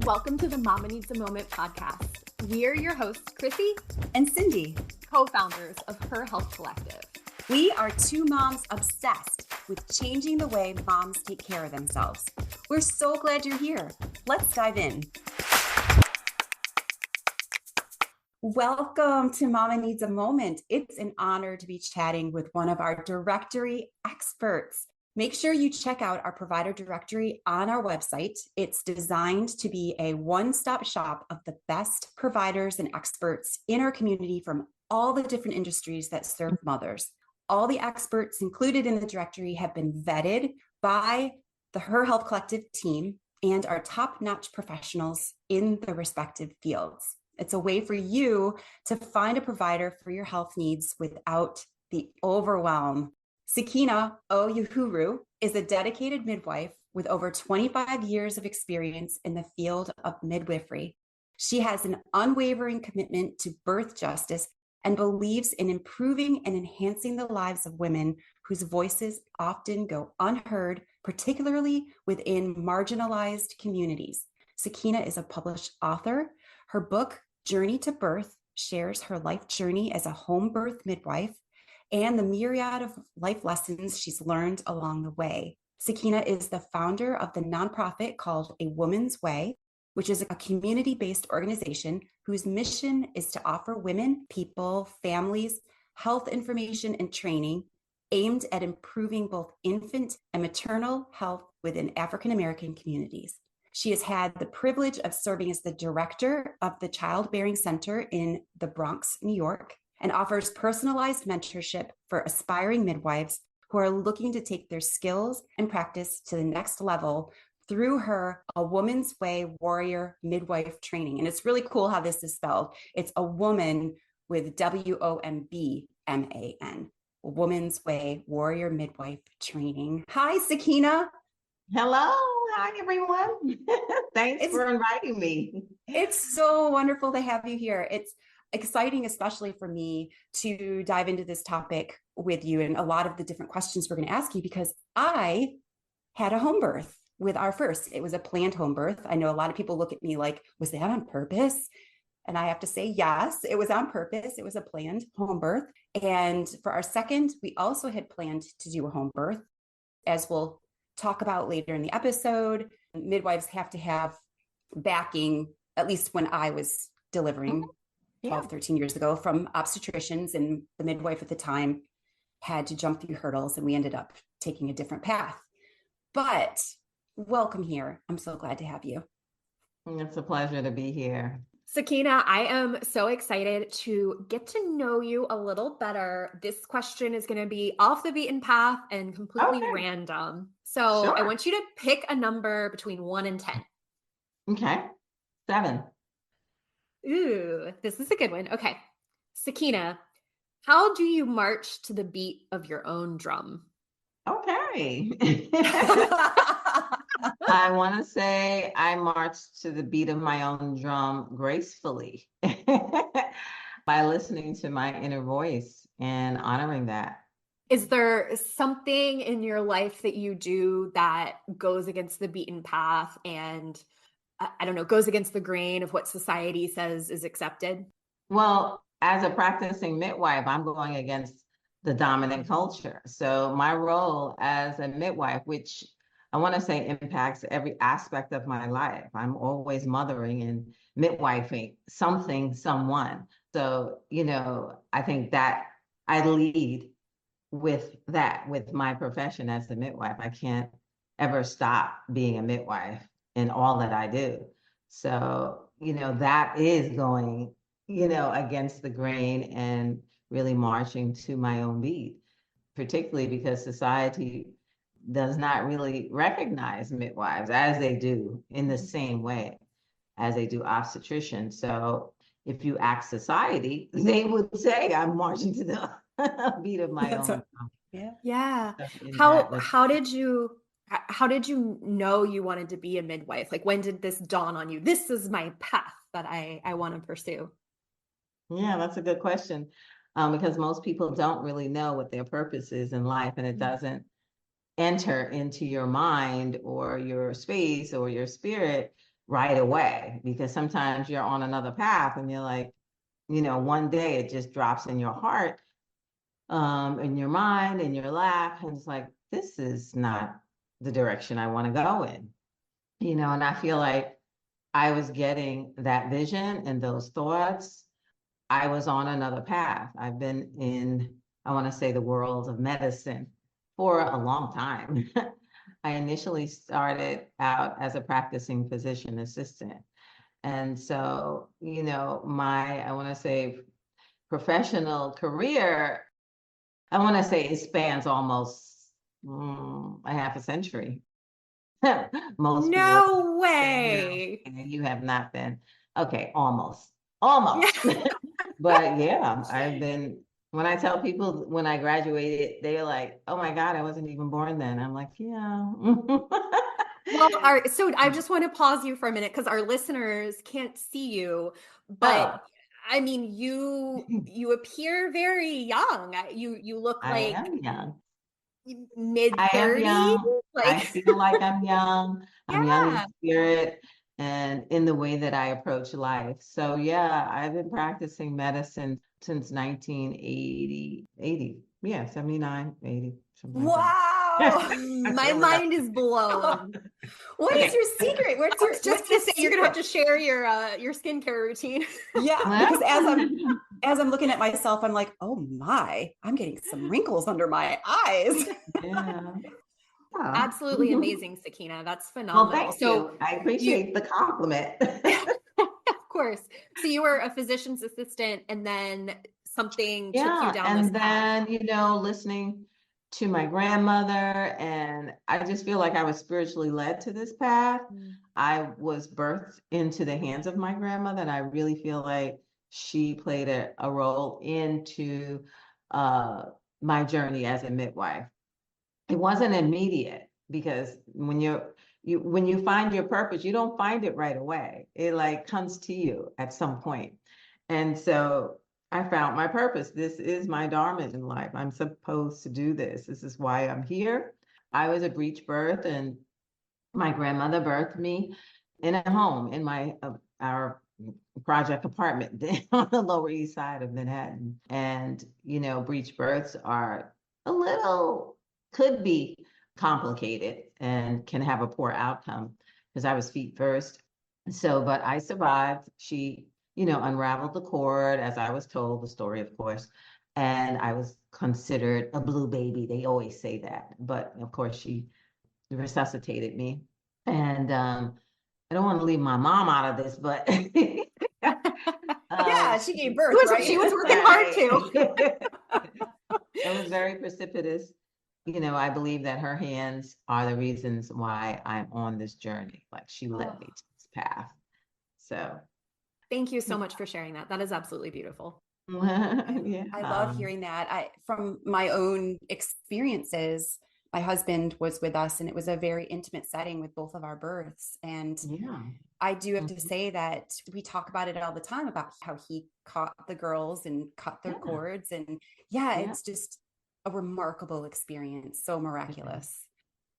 Welcome to the Mama Needs a Moment podcast. We are your hosts, Chrissy and Cindy, co-founders of Her Health Collective. We are two moms obsessed with changing the way moms take care of themselves. We're so glad you're here. Let's dive in. Welcome to Mama Needs a Moment. It's an honor to be chatting with one of our directory experts. Make sure you check out our provider directory on our website. It's designed to be a one-stop shop of the best providers and experts in our community from all the different industries that serve mothers. All the experts included in the directory have been vetted by the Her Health Collective team and our top-notch professionals in the respective fields. It's a way for you to find a provider for your health needs without the overwhelm. Sakina O'Uhuru is a dedicated midwife with over 25 years of experience in the field of midwifery. She has an unwavering commitment to birth justice and believes in improving and enhancing the lives of women whose voices often go unheard, particularly within marginalized communities. Sakina is a published author. Her book, Journey to Birth, shares her life journey as a home birth midwife and the myriad of life lessons she's learned along the way. Sakina is the founder of the nonprofit called A Woman's Way, which is a community-based organization whose mission is to offer women, people, families, health information and training aimed at improving both infant and maternal health within African-American communities. She has had the privilege of serving as the director of the Childbearing Center in the Bronx, New York, and offers personalized mentorship for aspiring midwives who are looking to take their skills and practice to the next level through her A Woman's Way Warrior Midwife Training. And it's really cool how this is spelled. It's a woman with WOMBMAN, A Woman's Way Warrior Midwife Training. Hi, Sakina. Hello. Hi, everyone. Thanks for inviting me. It's so wonderful to have you here. It's exciting, especially for me, to dive into this topic with you and a lot of the different questions we're going to ask you, because I had a home birth with our first. It was a planned home birth. I know a lot of people look at me like, was that on purpose? And I have to say, yes, it was on purpose. It was a planned home birth. And for our second, we also had planned to do a home birth. As we'll talk about later in the episode, midwives have to have backing, at least when I was delivering 12, 13 years ago, from obstetricians, and the midwife at the time had to jump through hurdles and we ended up taking a different path. But welcome here. I'm so glad to have you. It's a pleasure to be here. Sakina, I am so excited to get to know you a little better. This question is going to be off the beaten path and completely random. So sure. I want you to pick a number between 1 and 10. Okay. 7. Ooh, this is a good one. Okay. Sakina, how do you march to the beat of your own drum? Okay. I want to say I march to the beat of my own drum gracefully by listening to my inner voice and honoring that. Is there something in your life that you do that goes against the beaten path and I don't know, goes against the grain of what society says is accepted? Well, as a practicing midwife, I'm going against the dominant culture. So my role as a midwife, which I want to say impacts every aspect of my life. I'm always mothering and midwifing something, someone. So, I think that I lead with that, with my profession as a midwife. I can't ever stop being a midwife in all that I do. So, that is going, against the grain and really marching to my own beat, particularly because society does not really recognize midwives as they do in the same way as they do obstetricians. So if you ask society, they would say I'm marching to the beat of my own. Yeah. How did you know you wanted to be a midwife? Like, when did this dawn on you? This is my path that I want to pursue. Yeah, that's a good question. Because most people don't really know what their purpose is in life, and it doesn't enter into your mind or your space or your spirit right away, because sometimes you're on another path and you're like, one day it just drops in your heart, in your mind, in your lap, and it's like, this is not the direction I want to go in, and I feel like I was getting that vision and those thoughts. I was on another path. I've been in, I want to say, the world of medicine for a long time. I initially started out as a practicing physician assistant. And so, I want to say, professional career, I want to say it spans almost a half a century. Most people No say, way. you have not been. Okay, almost. But yeah, when I tell people when I graduated, they're like, oh my God, I wasn't even born then. I'm like, yeah. Well, so I just want to pause you for a minute because our listeners can't see you, but Oh, I mean, you appear very young. You look I like am young. mid I am 30s. young. I Like, feel like I'm young. I'm young in yeah. spirit and in the way that I approach life. So yeah, I've been practicing medicine since 1980, 80. Yeah, 79, 80, something like that. Wow. I My can't remember. mind is blown. What is Okay. your secret? I was just What's gonna your say you're gonna have secret? to share your skincare routine. Yeah, Well, because as I'm looking at myself, I'm like, oh my, I'm getting some wrinkles under my eyes. yeah. Oh. Absolutely amazing, Sakina. That's Well, phenomenal. thank So you. I you, appreciate the compliment. of course. So you were a physician's assistant and then something took you Yeah, down this and path. then, listening to my grandmother, and I just feel like I was spiritually led to this path. Mm. I was birthed into the hands of my grandmother, and I really feel like she played a role into uh, my journey as a midwife. It wasn't immediate because when you find your purpose, you don't find it right away. It like comes to you at some point. And so I found my purpose. This is my dharma in life. I'm supposed to do this. This is why I'm here. I was a breech birth, and my grandmother birthed me in a home in our project apartment on the Lower East Side of Manhattan. And breech births are a little could be complicated and can have a poor outcome because I was feet first. So, but I survived. She, unraveled the cord, as I was told the story, of course. And I was considered a blue baby. They always say that. But of course, she resuscitated me. And I don't want to leave my mom out of this, but Yeah, she gave birth, She right? was working hard too. it was very precipitous. I believe that her hands are the reasons why I'm on this journey. Like she led Oh, me to this path. So, Thank you so much for sharing that. That is absolutely beautiful. I yeah. love hearing that. From my own experiences, my husband was with us, and it was a very intimate setting with both of our births. And Yeah. I do have to Mhm. say that we talk about it all the time about how he caught the girls and cut their Yeah. cords. And yeah, Yeah. it's just a remarkable experience, so miraculous.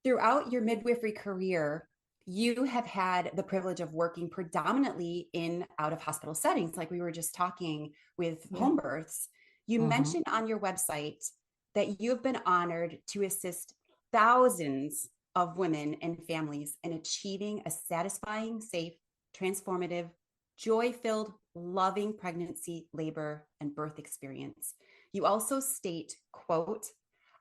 Throughout your midwifery career, you have had the privilege of working predominantly in out of hospital settings, like we were just talking with Yeah. home births. You Mhm. mentioned on your website that you have been honored to assist thousands of women and families in achieving a satisfying, safe, transformative, joy filled, loving pregnancy, labor, and birth experience. You also state, quote,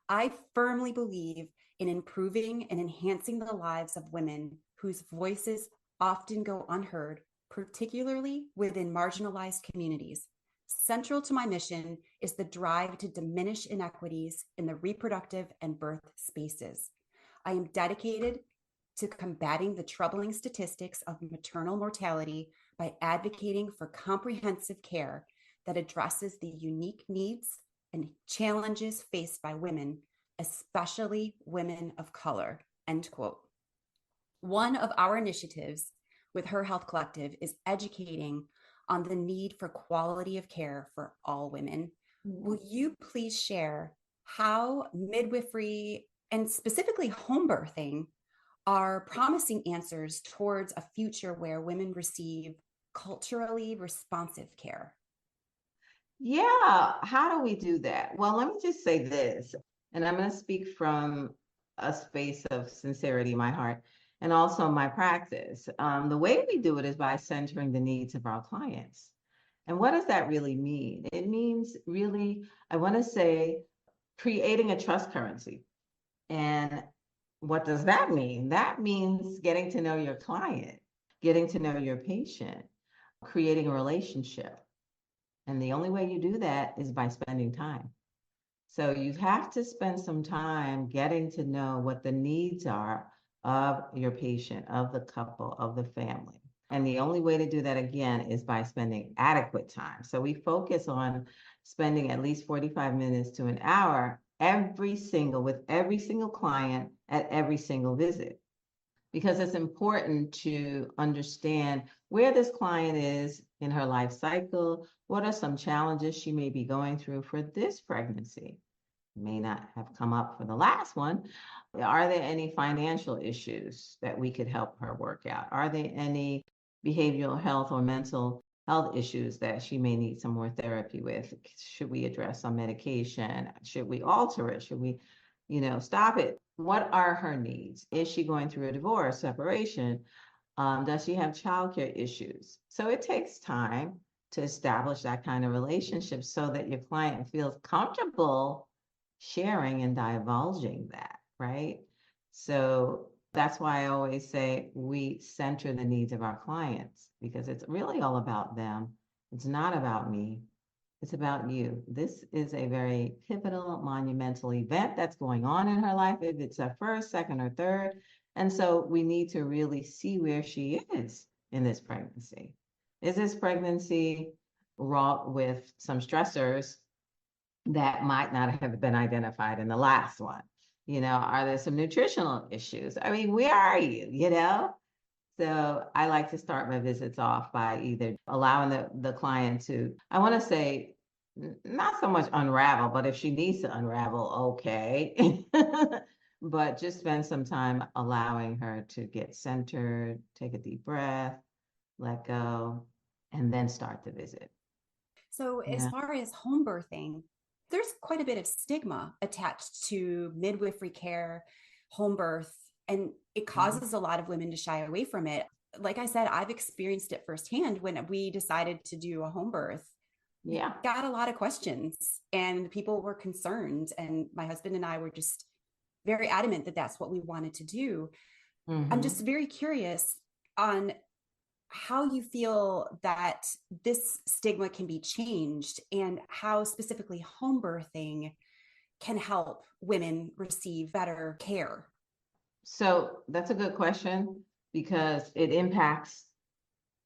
I firmly believe in improving and enhancing the lives of women whose voices often go unheard, particularly within marginalized communities. Central to my mission is the drive to diminish inequities in the reproductive and birth spaces. I am dedicated to combating the troubling statistics of maternal mortality by advocating for comprehensive care that addresses the unique needs and challenges faced by women, especially women of color, end quote. One of our initiatives with Her Health Collective is educating on the need for quality of care for all women. Will you please share how midwifery and specifically home birthing are promising answers towards a future where women receive culturally responsive care? Yeah, how do we do that? Well, let me just say this, and I'm going to speak from a space of sincerity in my heart and also my practice. The way we do it is by centering the needs of our clients. And what does that really mean? It means really, I want to say, creating a trust currency. And what does that mean? That means getting to know your client, getting to know your patient, creating a relationship. And the only way you do that is by spending time. So you have to spend some time getting to know what the needs are of your patient, of the couple, of the family. And the only way to do that again is by spending adequate time. So we focus on spending at least 45 minutes to an hour with every single client at every single visit, because it's important to understand where this client is in her life cycle. What are some challenges she may be going through for this pregnancy? May not have come up for the last one. Are there any financial issues that we could help her work out? Are there any behavioral health or mental health issues that she may need some more therapy with? Should we address some medication? Should we alter it? Should we, stop it? What are her needs? Is she going through a divorce, separation? Does she have childcare issues? So it takes time to establish that kind of relationship so that your client feels comfortable sharing and divulging that, right? So that's why I always say we center the needs of our clients, because it's really all about them. It's not about me. It's about you. This is a very pivotal, monumental event that's going on in her life, if it's a first, second, or third. And so we need to really see where she is in this pregnancy. Is this pregnancy wrought with some stressors that might not have been identified in the last one? Are there some nutritional issues? I mean, where are you? So I like to start my visits off by either allowing the client to, I want to say, not so much unravel, but if she needs to unravel, okay. But just spend some time allowing her to get centered, take a deep breath, let go, and then start the visit. So, as far as home birthing, there's quite a bit of stigma attached to midwifery care, home birth, and it causes a lot of women to shy away from it. Like I said, I've experienced it firsthand when we decided to do a home birth. Yeah. Got a lot of questions and people were concerned. And my husband and I were just very adamant that that's what we wanted to do. I'm just very curious on how you feel that this stigma can be changed and how specifically home birthing can help women receive better care. So that's a good question, because it impacts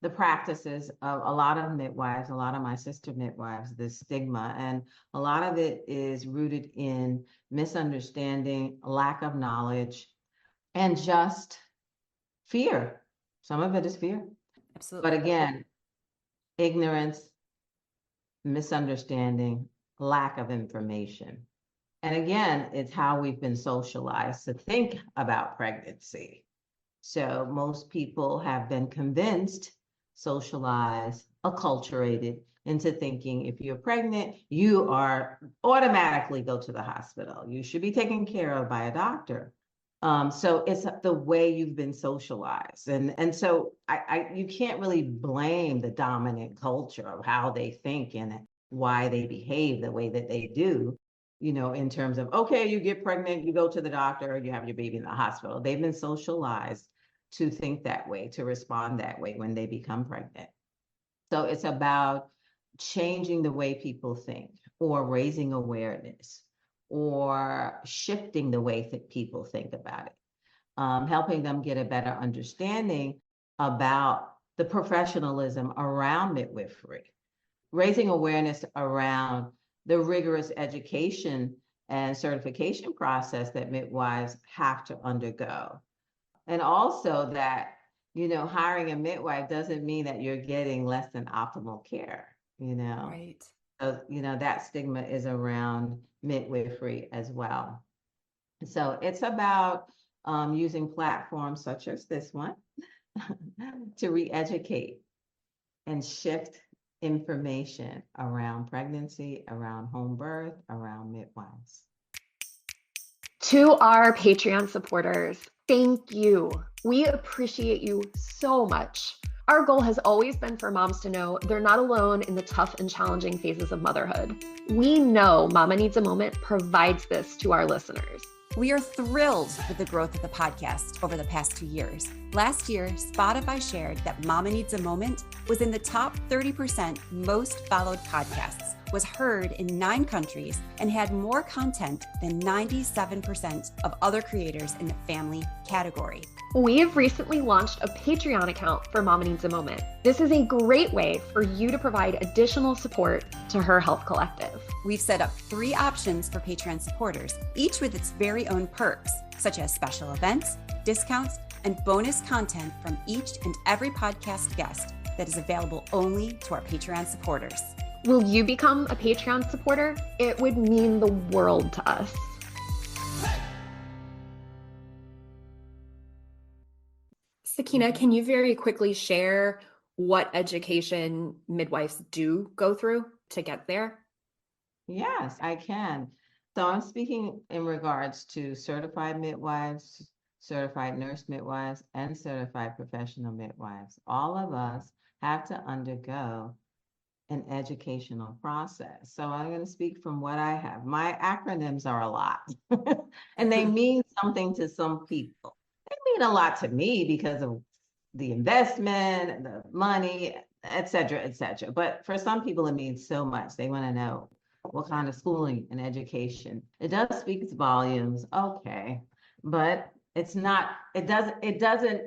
the practices of a lot of midwives, a lot of my sister midwives, this stigma. And a lot of it is rooted in misunderstanding, lack of knowledge, and just fear. Some of it is fear. Absolutely. But again, ignorance, misunderstanding, lack of information. And again, it's how we've been socialized to think about pregnancy. So most people have been convinced, socialized, acculturated into thinking if you're pregnant, you are automatically go to the hospital. You should be taken care of by a doctor. So it's the way you've been socialized. And so you can't really blame the dominant culture of how they think and why they behave the way that they do, in terms of, okay, you get pregnant, you go to the doctor, you have your baby in the hospital. They've been socialized to think that way, to respond that way when they become pregnant. So it's about changing the way people think, or raising awareness, or shifting the way that people think about it, helping them get a better understanding about the professionalism around midwifery, raising awareness around the rigorous education and certification process that midwives have to undergo. And also that, hiring a midwife doesn't mean that you're getting less than optimal care, Right. So, that stigma is around midwifery as well. So it's about using platforms such as this one to re-educate and shift information around pregnancy, around home birth, around midwives. To our Patreon supporters, thank you. We appreciate you so much. Our goal has always been for moms to know they're not alone in the tough and challenging phases of motherhood. We know Mama Needs a Moment provides this to our listeners. We are thrilled with the growth of the podcast over the past 2 years. Last year, Spotify shared that Mama Needs a Moment was in the top 30% most followed podcasts, was heard in 9 countries, and had more content than 97% of other creators in the family category. We have recently launched a Patreon account for Mama Needs a Moment. This is a great way for you to provide additional support to Her Health Collective. We've set up 3 options for Patreon supporters, each with its very own perks, such as special events, discounts, and bonus content from each and every podcast guest that is available only to our Patreon supporters. Will you become a Patreon supporter? It would mean the world to us. Sakina, can you very quickly share what education midwives do go through to get there? Yes, I can. So I'm speaking in regards to certified midwives, certified nurse midwives, and certified professional midwives. All of us have to undergo an educational process. So I'm going to speak from what I have. My acronyms are a lot, and they mean something to some people. They mean a lot to me because of the investment, the money, et cetera, et cetera. But for some people, it means so much. They want to know what kind of schooling and education. It does speak volumes, okay, but it's not, it doesn't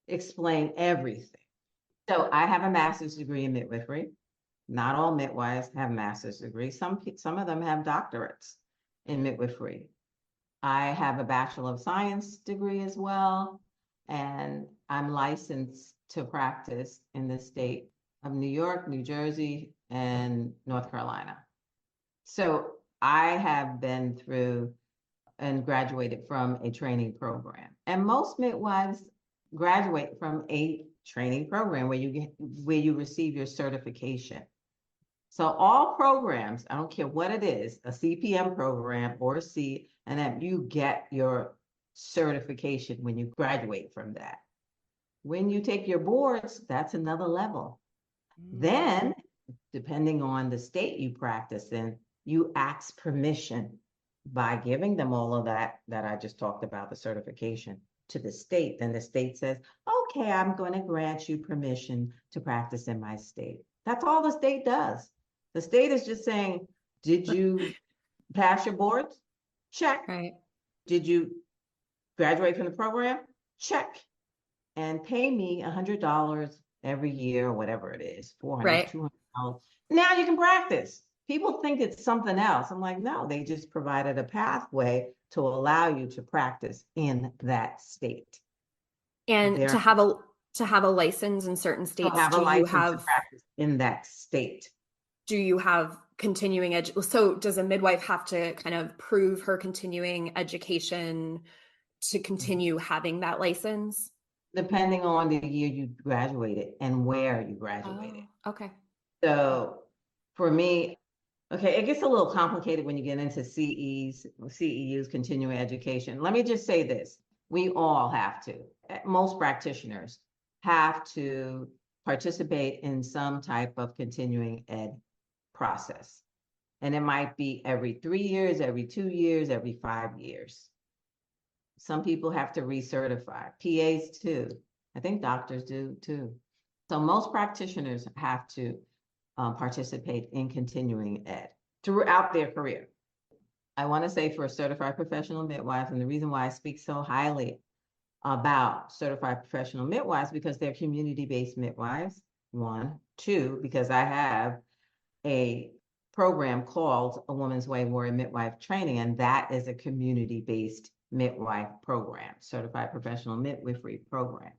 explain everything. So I have a master's degree in midwifery. Not all midwives have master's degrees. Some of them have doctorates in midwifery. I have a Bachelor of Science degree as well, and I'm licensed to practice in the state of New York, New Jersey, and North Carolina. So I have been through and graduated from a training program. And most midwives graduate from a training program where you receive your certification. So all programs, I don't care what it is, a CPM program or and then you get your certification when you graduate from that. When you take your boards, that's another level. Then, depending on the state you practice in, you ask permission by giving them all of that I just talked about, the certification, to the state. Then the state says, okay, I'm going to grant you permission to practice in my state. That's all the state does. The state is just saying, did you pass your boards? Check. Right. Did you graduate from the program? Check. And pay me $100 every year, or whatever it is, $400, right. $200. Now you can practice. People think it's something else. I'm like, no, they just provided a pathway to allow you to practice in that state. And to have a license in certain states, do you have to practice in that state? Do you have continuing so does a midwife have to kind of prove her continuing education to continue having that license? Depending on the year you graduated and where you graduated. Oh, okay. So for me, okay, it gets a little complicated when you get into CEUs, continuing education. Let me just say this. We all have to, most practitioners have to participate in some type of continuing ed process. And it might be every 3 years, every 2 years, every 5 years. Some people have to recertify, PAs too. I think doctors do too. So most practitioners have to participate in continuing ed throughout their career. I want to say for a certified professional midwife, and the reason why I speak so highly about certified professional midwives, because they're community-based midwives, 1. 2, because I have a program called A Woman's Way Warrior Midwife Training, and that is a community-based midwife program, certified professional midwifery program.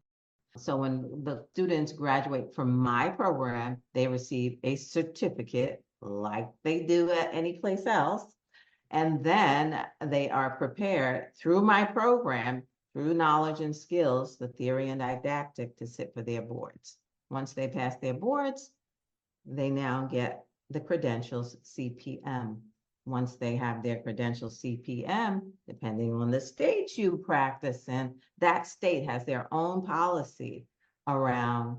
So when the students graduate from my program, they receive a certificate like they do at any place else. And then they are prepared through my program through knowledge and skills, the theory and didactic, to sit for their boards. Once they pass their boards, they now get the credentials CPM. Once they have their credentials CPM, depending on the state you practice in, that state has their own policy around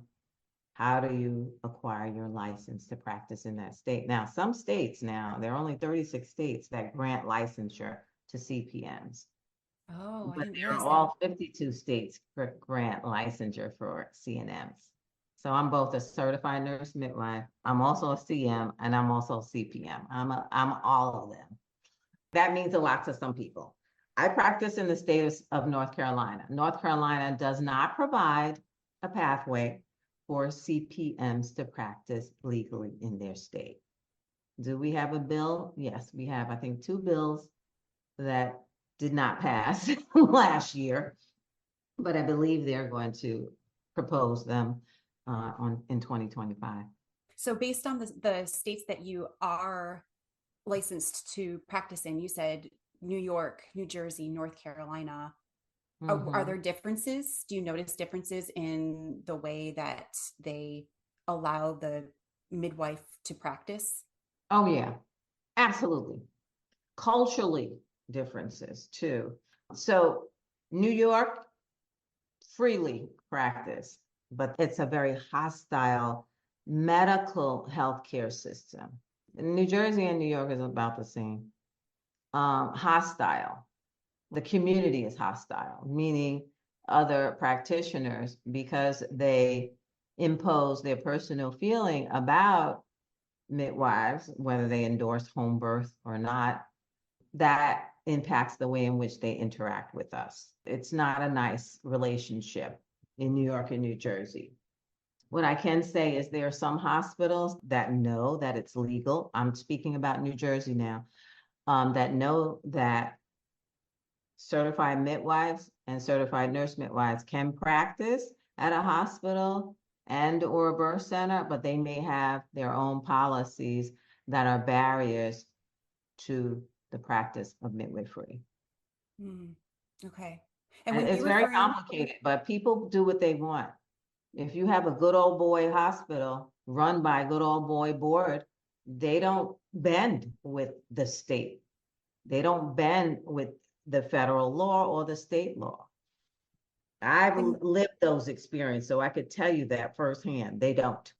how do you acquire your license to practice in that state. Now, some states now, there are only 36 states that grant licensure to CPMs. Oh, I But didn't there are realize all 52 states grant licensure for CNMs. So I'm both a certified nurse midwife. I'm also a CM, and I'm also a CPM. I'm all of them. That means a lot to some people. I practice in the state of North Carolina. North Carolina does not provide a pathway for CPMs to practice legally in their state. Do we have a bill? Yes, we have, I think, 2 bills that did not pass last year, but I believe they're going to propose them in 2025. So based on the states that you are licensed to practice in, you said New York, New Jersey, North Carolina. Are there differences? Do you notice differences in the way that they allow the midwife to practice? Oh, yeah, absolutely. Culturally differences too. So New York, freely practice, but it's a very hostile medical healthcare system. New Jersey and New York is about the same. Hostile. The community is hostile, meaning other practitioners, because they impose their personal feeling about midwives, whether they endorse home birth or not, that impacts the way in which they interact with us. It's not a nice relationship in New York and New Jersey. What I can say is there are some hospitals that know that it's legal. I'm speaking about New Jersey now, that know that certified midwives and certified nurse midwives can practice at a hospital and or a birth center, but they may have their own policies that are barriers to the practice of midwifery. Okay. And it's very complicated, but people do what they want. If you have a good old boy hospital run by a good old boy board, they don't bend with the state. They don't bend with the federal law or the state law. I've lived those experiences, so I could tell you that firsthand. They don't.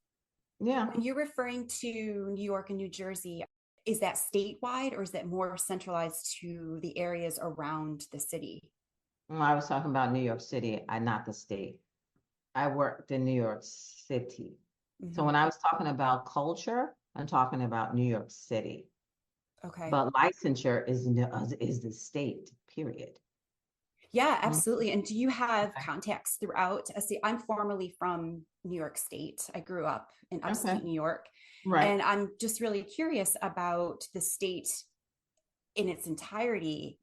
Yeah. When you're referring to New York and New Jersey, is that statewide or is that more centralized to the areas around the city? Well, I was talking about New York City, not the state. I worked in New York City. So when I was talking about culture, I'm talking about New York City. Okay. But licensure is the state, period. Yeah, absolutely. And do you have contacts throughout? See, I'm formerly from New York State. I grew up in upstate New York. Right. And I'm just really curious about the state in its entirety,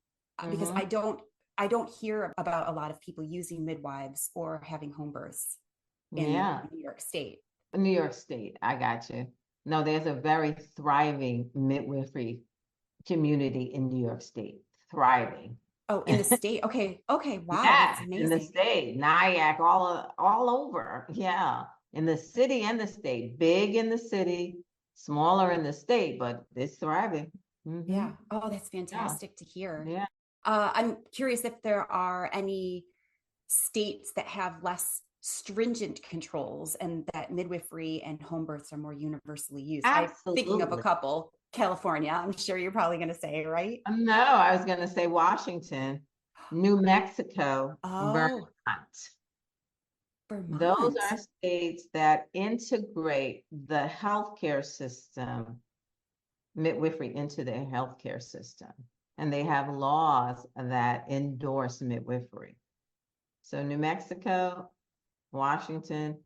because I don't hear about a lot of people using midwives or having home births in New York State. New York State, I got you. No, there's a very thriving midwifery community in New York State. Thriving. Oh, in the state. Okay. Okay. Wow. Yeah, That's amazing. in the state, Nyack, all over. Yeah, in the city and the state. Big in the city, smaller in the state, but it's thriving. Yeah. Oh, that's fantastic to hear. Yeah. I'm curious if there are any states that have less stringent controls and that midwifery and home births are more universally used. Absolutely. I'm thinking of a couple. California, I'm sure you're probably going to say, right? No, I was going to say Washington, New Mexico, Vermont. Those are states that integrate the healthcare system, midwifery, into their healthcare system. And they have laws that endorse midwifery. So New Mexico, Washington,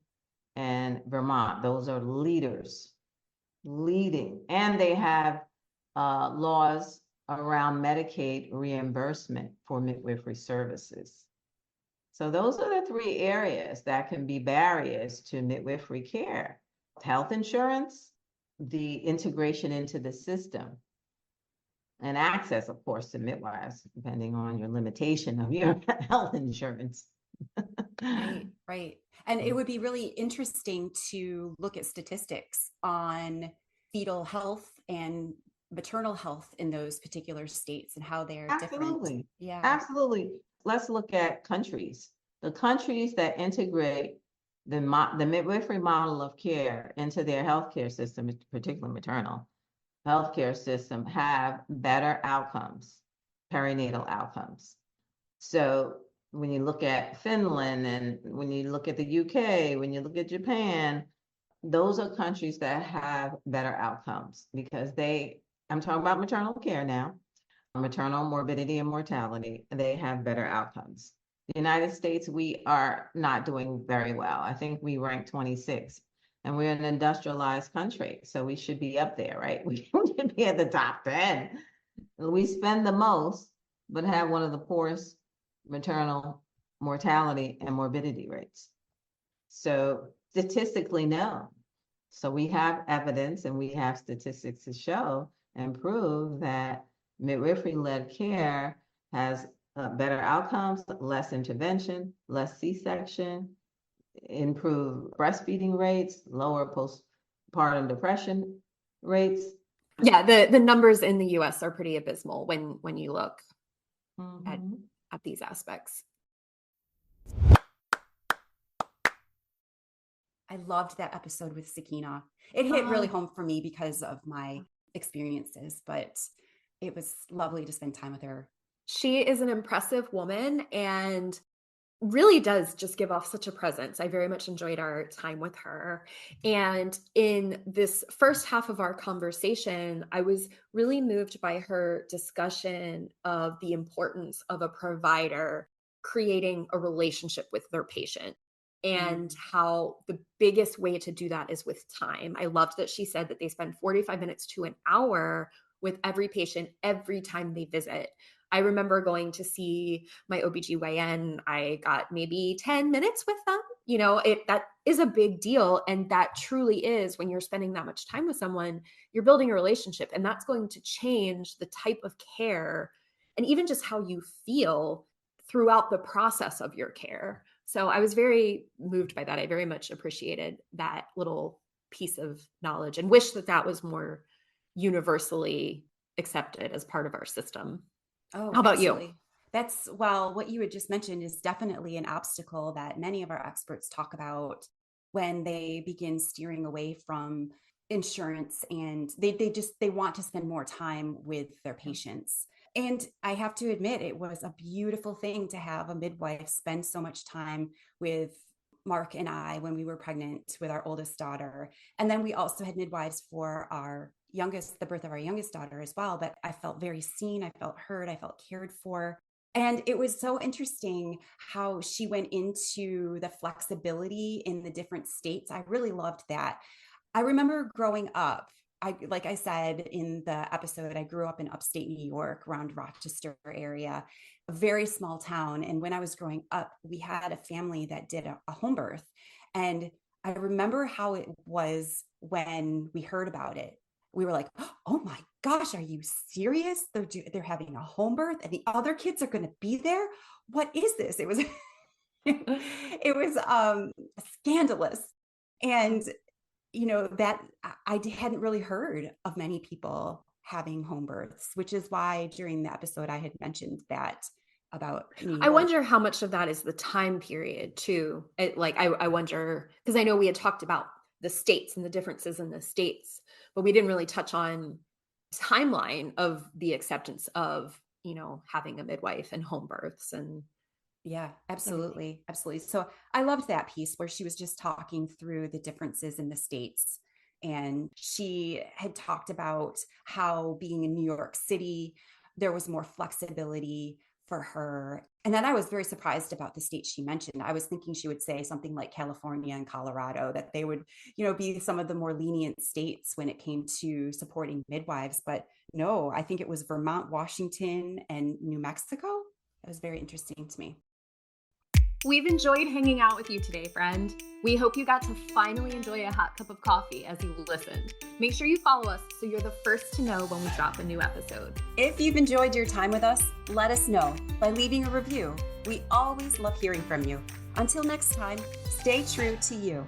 and Vermont, those are leading. And they have laws around Medicaid reimbursement for midwifery services. So those are the 3 areas that can be barriers to midwifery care: health insurance, the integration into the system, and access, of course, to midwives, depending on your limitation of your health insurance. Right. And it would be really interesting to look at statistics on fetal health and maternal health in those particular states and how they're different. Yeah. Absolutely. Let's look at countries. The countries that integrate the midwifery model of care into their healthcare system, particularly maternal healthcare system, have better outcomes, perinatal outcomes. So when you look at Finland and when you look at the UK, when you look at Japan, those are countries that have better outcomes because I'm talking about maternal care now, maternal morbidity and mortality, they have better outcomes. The United States, we are not doing very well. I think we rank 26 and we're an industrialized country. So we should be up there, right? We should be at the top 10. We spend the most, but have one of the poorest maternal mortality and morbidity rates. So statistically, no. So we have evidence and we have statistics to show and prove that midwifery-led care has better outcomes, less intervention, less C-section, improved breastfeeding rates, lower postpartum depression rates. Yeah, the numbers in the US are pretty abysmal when you look at these aspects. I loved that episode with Sakina. It hit really home for me because of my experiences, but it was lovely to spend time with her. She is an impressive woman and really does just give off such a presence. I very much enjoyed our time with her. And in this first half of our conversation, I was really moved by her discussion of the importance of a provider creating a relationship with their patient and how the biggest way to do that is with time. I loved that she said that they spend 45 minutes to an hour with every patient every time they visit. I remember going to see my OBGYN. I got maybe 10 minutes with them. That is a big deal. And that truly is, when you're spending that much time with someone, you're building a relationship, and that's going to change the type of care and even just how you feel throughout the process of your care. So I was very moved by that. I very much appreciated that little piece of knowledge and wish that was more universally accepted as part of our system. Oh, how about absolutely. You? What you had just mentioned is definitely an obstacle that many of our experts talk about when they begin steering away from insurance, and they want to spend more time with their patients. And I have to admit, it was a beautiful thing to have a midwife spend so much time with Mark and I when we were pregnant with our oldest daughter. And then we also had midwives for the birth of our youngest daughter as well. But I felt very seen, I felt heard, I felt cared for. And it was so interesting how she went into the flexibility in the different states. I really loved that. I remember growing up, like I said in the episode, I grew up in upstate New York around Rochester area, a very small town. And when I was growing up, we had a family that did a home birth. And I remember how it was when we heard about it. We were like, oh my gosh, are you serious? They're having a home birth and the other kids are going to be there. What is this? It was, it was scandalous. And that I hadn't really heard of many people having home births, which is why during the episode I had mentioned that about New York. I wonder how much of that is the time period too. I wonder, because I know we had talked about the states and the differences in the states, but we didn't really touch on timeline of the acceptance of, having a midwife and home births. And yeah, absolutely. Absolutely. So I loved that piece where she was just talking through the differences in the states. And she had talked about how being in New York City, there was more flexibility for her. And then I was very surprised about the states she mentioned. I was thinking she would say something like California and Colorado, that they would, be some of the more lenient states when it came to supporting midwives. But no, I think it was Vermont, Washington, and New Mexico. That was very interesting to me. We've enjoyed hanging out with you today, friend. We hope you got to finally enjoy a hot cup of coffee as you listened. Make sure you follow us so you're the first to know when we drop a new episode. If you've enjoyed your time with us, let us know by leaving a review. We always love hearing from you. Until next time, stay true to you.